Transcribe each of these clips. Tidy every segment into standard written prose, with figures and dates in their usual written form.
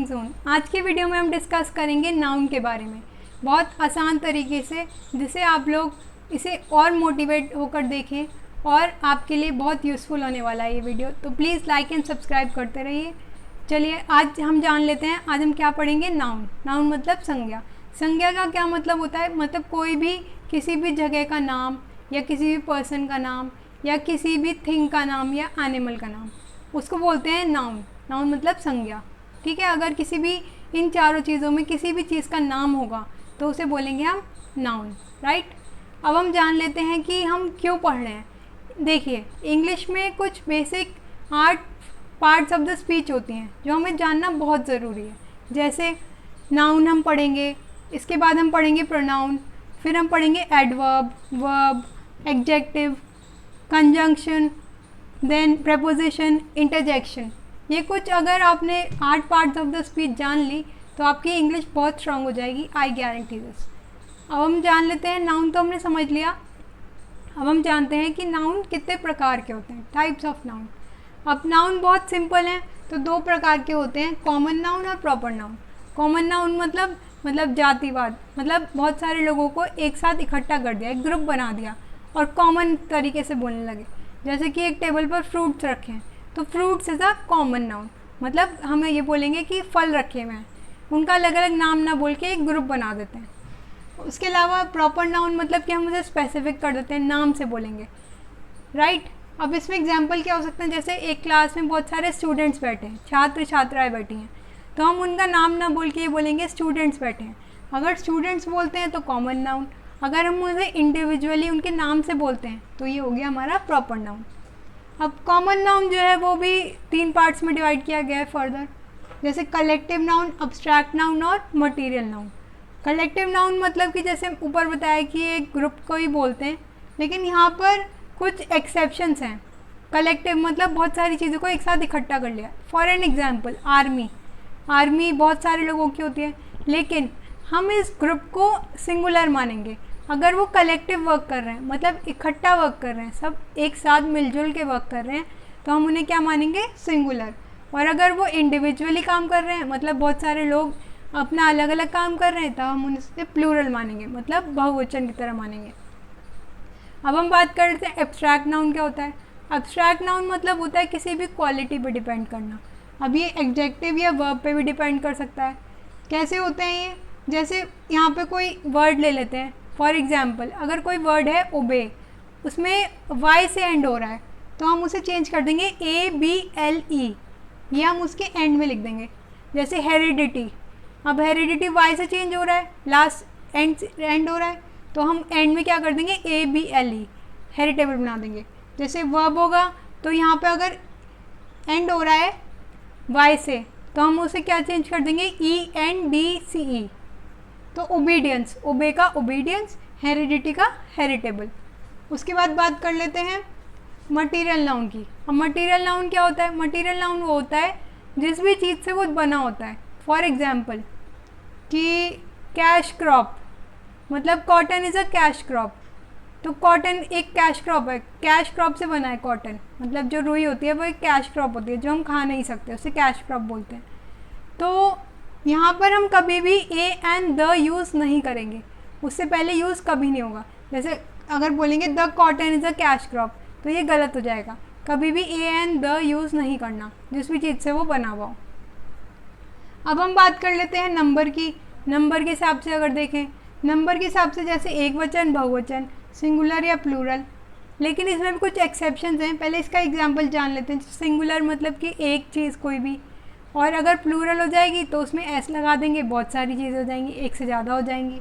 Zone. आज की video में हम डिस्कस करेंगे नाउन के बारे में बहुत आसान तरीके से, जिससे आप लोग इसे और मोटिवेट होकर देखें और आपके लिए बहुत यूज़फुल होने वाला है ये वीडियो। तो प्लीज़ लाइक एंड सब्सक्राइब करते रहिए। चलिए आज हम जान लेते हैं, आज हम क्या पढ़ेंगे। नाउन। नाउन मतलब संज्ञा। संज्ञा का क्या मतलब होता है? मतलब कोई भी किसी भी जगह का नाम या किसी भी पर्सन का नाम या किसी भी थिंग का नाम या एनिमल का नाम, उसको बोलते हैं नाउन। नाउन मतलब संज्ञा, ठीक है। अगर किसी भी इन चारों चीज़ों में किसी भी चीज़ का नाम होगा तो उसे बोलेंगे हम नाउन, राइट। अब हम जान लेते हैं कि हम क्यों पढ़ रहे हैं। देखिए, इंग्लिश में कुछ basic 8 parts of the speech होती हैं जो हमें जानना बहुत ज़रूरी है। जैसे नाउन हम पढ़ेंगे, इसके बाद हम पढ़ेंगे प्रोनाउन, फिर हम पढ़ेंगे adverb, verb, adjective, conjunction, then preposition, interjection. ये कुछ अगर आपने 8 पार्ट्स ऑफ द स्पीच जान ली तो आपकी इंग्लिश बहुत स्ट्रांग हो जाएगी, आई गारंटी दिस। अब हम जान लेते हैं, नाउन तो हमने समझ लिया। अब हम जानते हैं कि नाउन कितने प्रकार के होते हैं, टाइप्स ऑफ नाउन। अब नाउन बहुत सिंपल हैं, तो 2 प्रकार के होते हैं, कॉमन नाउन और प्रॉपर नाउन। कॉमन नाउन मतलब जातिवाद, मतलब बहुत सारे लोगों को एक साथ इकट्ठा कर दिया, एक ग्रुप बना दिया और कॉमन तरीके से बोलने लगे। जैसे कि एक टेबल पर फ्रूट्स रखे हैं तो fruits is a common noun, मतलब हमें ये बोलेंगे कि फल रखे हुए हैं, उनका अलग अलग नाम ना बोल के एक ग्रुप बना देते हैं। उसके अलावा प्रॉपर नाउन मतलब कि हम उसे स्पेसिफिक कर देते हैं, नाम से बोलेंगे, राइट। अब इसमें एग्जांपल क्या हो सकते हैं? जैसे एक क्लास में बहुत सारे स्टूडेंट्स बैठे हैं, छात्र छात्राएं बैठी हैं, तो हम उनका नाम ना बोल के ये बोलेंगे स्टूडेंट्स बैठे हैं। अगर स्टूडेंट्स बोलते हैं तो कॉमन नाउन, अगर हम उसे इंडिविजुअली उनके नाम से बोलते हैं तो ये हो गया हमारा प्रॉपर नाउन। अब कॉमन नाउन जो है वो भी 3 पार्ट्स में डिवाइड किया गया है फर्दर, जैसे कलेक्टिव नाउन, अब्स्ट्रैक्ट नाउन और मटीरियल नाउन। कलेक्टिव नाउन मतलब कि जैसे ऊपर बताया कि एक ग्रुप को ही बोलते हैं, लेकिन यहाँ पर कुछ एक्सेप्शंस हैं। कलेक्टिव मतलब बहुत सारी चीज़ों को एक साथ इकट्ठा कर लिया। फॉर एन एग्जांपल आर्मी बहुत सारे लोगों की होती है, लेकिन हम इस ग्रुप को सिंगुलर मानेंगे अगर वो कलेक्टिव वर्क कर रहे हैं, मतलब इकट्ठा वर्क कर रहे हैं, सब एक साथ मिलजुल के वर्क कर रहे हैं, तो हम उन्हें क्या मानेंगे? सिंगुलर। और अगर वो इंडिविजुअली काम कर रहे हैं, मतलब बहुत सारे लोग अपना अलग अलग काम कर रहे हैं, तो हम उनसे प्लूरल मानेंगे, मतलब बहुवचन की तरह मानेंगे। अब हम बात कर रहे थे एब्स्ट्रैक्ट नाउन क्या होता है। एब्स्ट्रैक्ट नाउन मतलब होता है किसी भी क्वालिटी पे डिपेंड करना। अब ये एडजेक्टिव या वर्ब पे भी डिपेंड कर सकता है। कैसे होते हैं ये? जैसे यहाँ पे कोई वर्ड ले लेते हैं, फॉर एग्जाम्पल अगर कोई वर्ड है ओबे, उसमें वाई से एंड हो रहा है, तो हम उसे चेंज कर देंगे ABLE, ये हम उसके एंड में लिख देंगे। जैसे हेरिडिटी, अब हेरिडिटी वाई से चेंज हो रहा है, लास्ट एंड हो रहा है, तो हम एंड में क्या कर देंगे? ABLE, हेरिटेबल बना देंगे। जैसे वर्ब होगा तो यहाँ पे अगर एंड हो रहा है वाई से, तो हम उसे क्या चेंज कर देंगे? ENDCE। तो ओबीडियंस, ओबे का ओबीडियंस, हेरिडिटी का हेरिटेबल। उसके बाद बात कर लेते हैं मटीरियल नाउन की। अब मटीरियल नाउन क्या होता है? मटीरियल नाउन वो होता है जिस भी चीज़ से वो बना होता है। फॉर एग्जाम्पल कि कैश क्रॉप, मतलब cotton is a cash crop, तो कॉटन एक कैश क्रॉप है, कैश क्रॉप से बना है कॉटन, मतलब जो रुई होती है वो एक कैश क्रॉप होती है जो हम खा नहीं सकते, उसे कैश क्रॉप बोलते हैं। तो यहाँ पर हम कभी भी ए एंड द यूज़ नहीं करेंगे, उससे पहले यूज़ कभी नहीं होगा। जैसे अगर बोलेंगे the cotton is a cash crop, तो ये गलत हो जाएगा। कभी भी ए एंड द यूज़ नहीं करना जिस भी चीज़ से वो बना हुआ हो। अब हम बात कर लेते हैं नंबर की। नंबर के हिसाब से अगर देखें, नंबर के हिसाब से जैसे एक वचन, बहुवचन, सिंगुलर या प्लूरल, लेकिन इसमें भी कुछ एक्सेप्शंस हैं। पहले इसका एग्जांपल जान लेते हैं। सिंगुलर मतलब कि एक चीज़ कोई भी, और अगर प्लूरल हो जाएगी तो उसमें एस लगा देंगे, बहुत सारी चीज़ें हो जाएंगी, एक से ज़्यादा हो जाएंगी।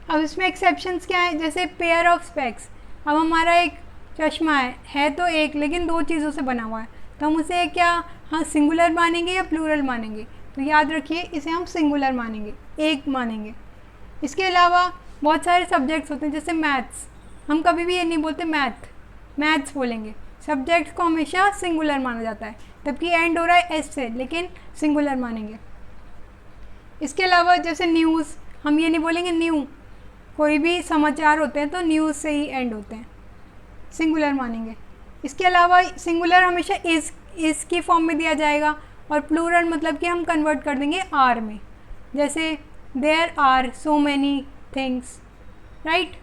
अब इसमें एक्सेप्शंस क्या है? जैसे पेयर ऑफ स्पेक्स, अब हमारा एक चश्मा है तो एक, लेकिन 2 चीज़ों से बना हुआ है, तो हम उसे क्या, हाँ, सिंगुलर मानेंगे या प्लूरल मानेंगे? तो याद रखिए इसे हम सिंगुलर मानेंगे, एक मानेंगे। इसके अलावा बहुत सारे सब्जेक्ट्स होते हैं, जैसे मैथ्स, हम कभी भी ये नहीं बोलते मैथ्स बोलेंगे। सब्जेक्ट्स को हमेशा सिंगुलर माना जाता है, जबकि एंड हो रहा है एस से, लेकिन सिंगुलर मानेंगे। इसके अलावा जैसे न्यूज़, हम ये नहीं बोलेंगे न्यू, कोई भी समाचार होते हैं तो न्यूज़ से ही एंड होते हैं, सिंगुलर मानेंगे। इसके अलावा सिंगुलर हमेशा इज़ की फॉर्म में दिया जाएगा, और प्लूरल मतलब कि हम कन्वर्ट कर देंगे आर में, जैसे there are so many things, right.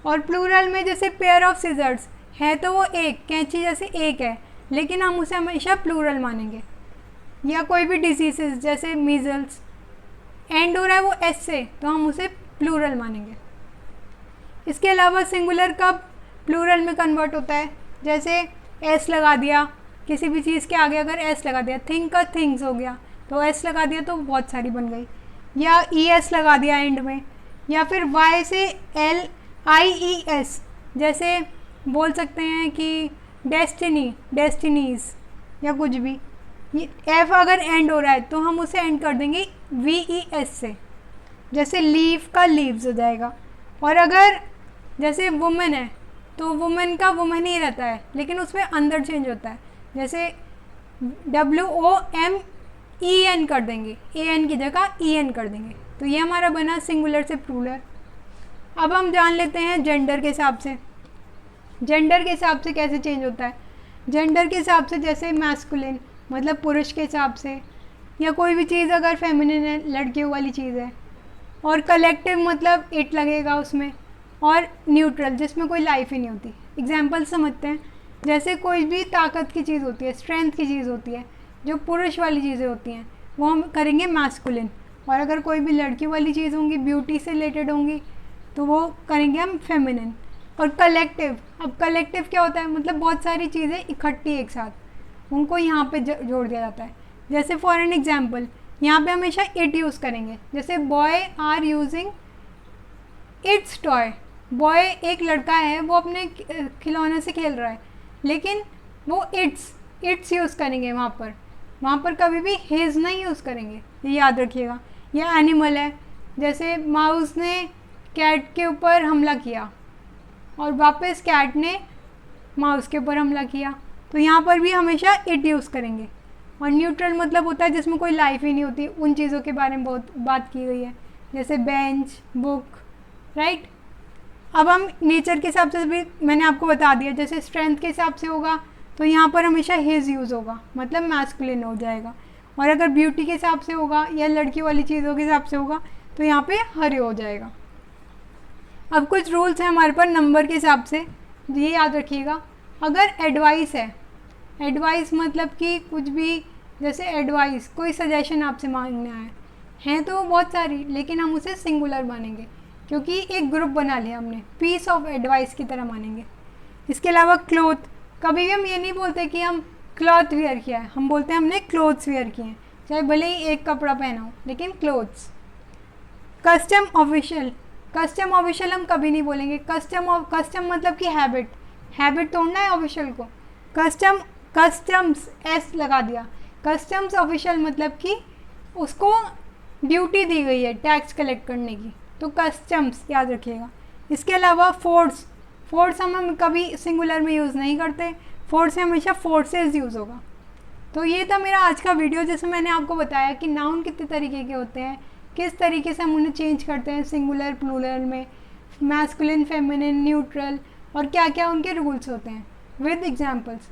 और प्लूरल में जैसे पेयर ऑफ सीजर्स है तो वो एक कैंची जैसे एक है, लेकिन हम उसे हमेशा प्लूरल मानेंगे। या कोई भी डिजीज़ जैसे मीजल्स, एंड हो रहा है वो एस से, तो हम उसे प्लूरल मानेंगे। इसके अलावा सिंगुलर कब प्लूरल में कन्वर्ट होता है, जैसे एस लगा दिया किसी भी चीज़ के आगे, अगर एस लगा दिया, थिंक का थिंग्स हो गया तो एस लगा दिया तो बहुत सारी बन गई, या ई एस लगा दिया एंड में, या फिर वाई से एल आई ई एस, जैसे बोल सकते हैं कि डेस्टिनी, डेस्टिनीज, या कुछ भी। एफ अगर एंड हो रहा है तो हम उसे एंड कर देंगे वी ई एस से, जैसे लीव का लीव्स हो जाएगा। और अगर जैसे वुमेन है तो वुमेन का वुमेन ही रहता है, लेकिन उसमें अंदर चेंज होता है, जैसे WOMEN कर देंगे, AN की जगह EN कर देंगे। तो ये हमारा बना सिंगुलर से प्लूरल। अब हम जान लेते हैं जेंडर के हिसाब से। जेंडर के हिसाब से कैसे चेंज होता है। जेंडर के हिसाब से जैसे मैस्कुलिन मतलब पुरुष के हिसाब से, या कोई भी चीज़ अगर फेमिनिन है लड़कियों वाली चीज़ है, और कलेक्टिव मतलब इट लगेगा उसमें, और न्यूट्रल जिसमें कोई लाइफ ही नहीं होती। एग्जाम्पल समझते हैं, जैसे कोई भी ताकत की चीज़ होती है, स्ट्रेंथ की चीज़ होती है, जो पुरुष वाली चीज़ें होती हैं वो हम करेंगे मैस्कुलिन, और अगर कोई भी लड़की वाली चीज़ होंगी, ब्यूटी से रिलेटेड होंगी, तो वो करेंगे हम फेमिनिन। और कलेक्टिव, अब कलेक्टिव क्या होता है, मतलब बहुत सारी चीज़ें इकट्ठी एक साथ, उनको यहाँ पे जोड़ दिया जाता है। जैसे फॉर एन एग्जाम्पल यहाँ पे हमेशा इट यूज़ करेंगे, जैसे boy are using its toy. Boy एक लड़का है, वो अपने खिलौने से खेल रहा है, लेकिन वो इट्स यूज़ करेंगे वहाँ पर कभी भी हिज नहीं यूज़ करेंगे, ये याद रखिएगा। या एनिमल है, जैसे माउस ने कैट के ऊपर हमला किया और वापस कैट ने माउस के ऊपर हमला किया, तो यहाँ पर भी हमेशा इट यूज़ करेंगे। और न्यूट्रल मतलब होता है जिसमें कोई लाइफ ही नहीं होती, उन चीज़ों के बारे में बहुत बात की गई है, जैसे बेंच, बुक, राइट। अब हम नेचर के हिसाब से भी मैंने आपको बता दिया, जैसे स्ट्रेंथ के हिसाब से होगा तो यहाँ पर हमेशा हिज यूज़ होगा, मतलब मैस्कुलिन हो जाएगा। और अगर ब्यूटी के हिसाब से होगा या लड़की वाली चीज़ों के हिसाब से होगा तो यहाँ पे हरे हो जाएगा। अब कुछ रूल्स हैं हमारे पास नंबर के हिसाब से, ये याद रखिएगा। अगर एडवाइस है, एडवाइस मतलब कि कुछ भी, जैसे एडवाइस कोई सजेशन आपसे मांगना है तो बहुत सारी, लेकिन हम उसे सिंगुलर मानेंगे क्योंकि एक ग्रुप बना लिया हमने, पीस ऑफ एडवाइस की तरह मानेंगे। इसके अलावा क्लोथ, कभी भी हम ये नहीं बोलते कि हम क्लॉथ वेयर किया है, हम बोलते हैं हमने क्लोथ्स वेयर किए हैं, चाहे भले ही एक कपड़ा पहना हो, लेकिन clothes. Custom official, custom official हम कभी नहीं बोलेंगे। कस्टम मतलब कि हैबिट तोड़ना है ऑफिशियल को। कस्टम्स एस लगा दिया। कस्टम्स ऑफिशियल मतलब कि उसको ड्यूटी दी गई है टैक्स कलेक्ट करने की, तो कस्टम्स याद रखिएगा। इसके अलावा फोर्स हम कभी सिंगुलर में यूज़ नहीं करते, फोर्स में हमेशा फोर्सेस यूज़ होगा। तो ये था मेरा आज का वीडियो, जिसमें मैंने आपको बताया कि नाउन कितने तरीके के होते हैं, किस तरीके से हम उन्हें चेंज करते हैं सिंगुलर प्लूरल में, मैस्कुलिन, फेमिनिन, न्यूट्रल, और क्या क्या उनके रूल्स होते हैं विद एग्जाम्पल्स।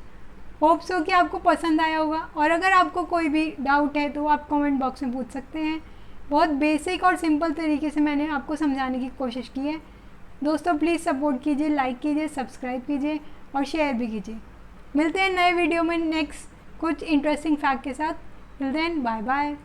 होप सो कि आपको पसंद आया होगा, और अगर आपको कोई भी डाउट है तो आप कमेंट बॉक्स में पूछ सकते हैं। बहुत बेसिक और सिंपल तरीके से मैंने आपको समझाने की कोशिश की है। दोस्तों प्लीज़ सपोर्ट कीजिए, लाइक कीजिए, सब्सक्राइब कीजिए और शेयर भी कीजिए। मिलते हैं नए वीडियो में नेक्स्ट कुछ इंटरेस्टिंग फैक्ट के साथ। Till then bye bye.